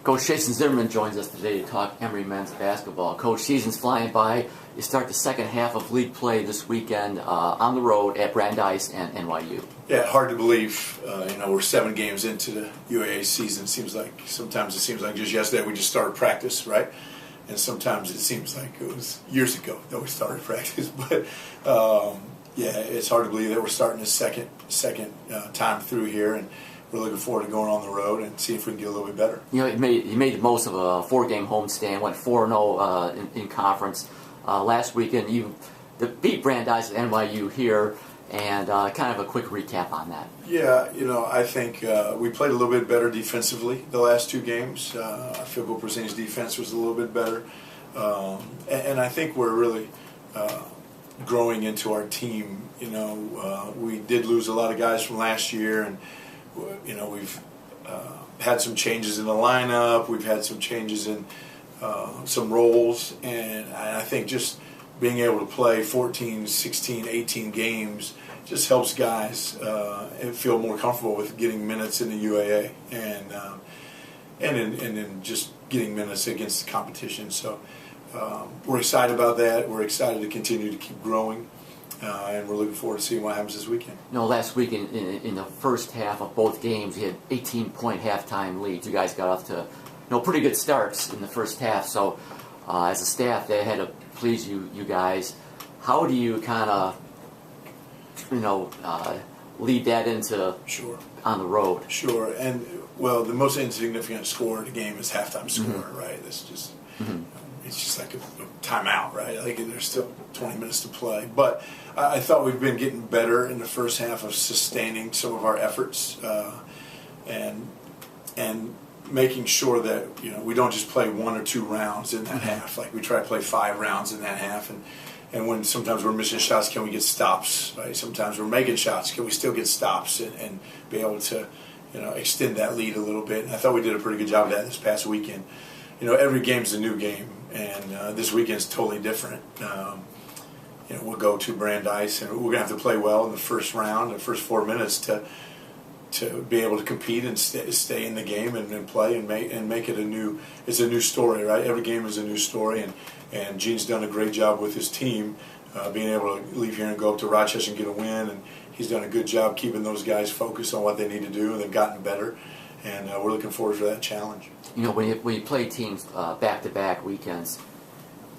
Coach Jason Zimmerman joins us today to talk Emory men's basketball. Coach, season's flying by. You start the second half of league play this weekend on the road at Brandeis and NYU. Yeah, hard to believe. We're 7 games into the UAA season. Sometimes it seems like just yesterday we just started practice, right? And sometimes it seems like it was years ago that we started practice. But it's hard to believe that we're starting the second time through here, and we're looking forward to going on the road and see if we can get a little bit better. You made the most of a 4-game homestand, went 4-0 in conference. Last weekend you beat Brandeis at NYU here, and kind of a quick recap on that. Yeah, I think we played a little bit better defensively the last 2 games. Our field goal percentage defense was a little bit better. And I think we're really growing into our team. We did lose a lot of guys from last year, and we've had some changes in the lineup. We've had some changes in some roles, and I think just being able to play 14, 16, 18 games just helps guys feel more comfortable with getting minutes in the UAA and then just getting minutes against the competition. So we're excited about that. We're excited to continue to keep growing. And we're looking forward to seeing what happens this weekend. Last week in the first half of both games, you had 18-point halftime leads. You guys got off to pretty good starts in the first half. So as a staff, they had to please you guys. How do you kind of lead that into on the road? Sure. And the most insignificant score of the game is halftime score, right? That's just it's just like a timeout, right? Like there's still 20 minutes to play. But I thought we've been getting better in the first half of sustaining some of our efforts and making sure that we don't just play 1 or 2 rounds in that half. Like we try to play 5 rounds in that half, and when sometimes we're missing shots, can we get stops? Right? Sometimes we're making shots, can we still get stops and be able to extend that lead a little bit? And I thought we did a pretty good job of that this past weekend. Every game's a new game, and this weekend's totally different. We'll go to Brandeis, and we're going to have to play well in the first round, the first 4 minutes, to be able to compete and stay in the game and play and make it it's a new story, right? Every game is a new story, and Gene's done a great job with his team, being able to leave here and go up to Rochester and get a win, and he's done a good job keeping those guys focused on what they need to do, and they've gotten better, and we're looking forward to that challenge. When you play teams back-to-back weekends,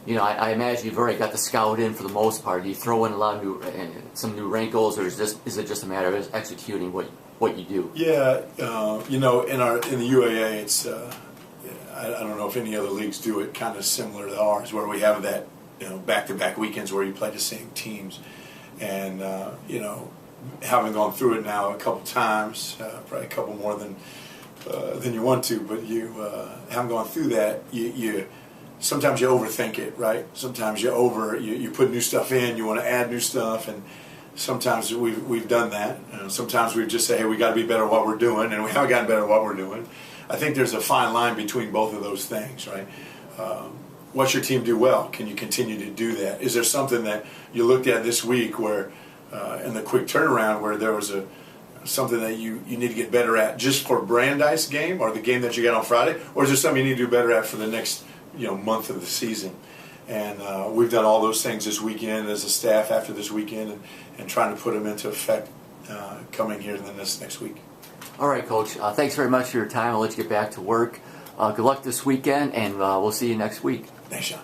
I imagine you've already got the scout in for the most part. Do you throw in a lot of some new wrinkles, or is it just a matter of executing what you do? Yeah, in the UAA, it's I don't know if any other leagues do it kind of similar to ours, where we have that back-to-back weekends where you play the same teams, and having gone through it now a couple times, probably a couple more than you want to, but you haven't gone through that. You sometimes you overthink it, right? Sometimes you put new stuff in, you want to add new stuff, and sometimes we've done that. Sometimes we just say, hey, we got to be better at what we're doing, and we haven't gotten better at what we're doing. I think there's a fine line between both of those things, right? What's your team do well? Can you continue to do that? Is there something that you looked at this week where in the quick turnaround where there was something that you need to get better at just for Brandeis game or the game that you got on Friday, or is there something you need to do better at for the next month of the season? And we've done all those things this weekend as a staff after this weekend, and trying to put them into effect coming here in this next week. All right, Coach. Thanks very much for your time. I'll let you get back to work. Good luck this weekend, and we'll see you next week. Thanks, Sean.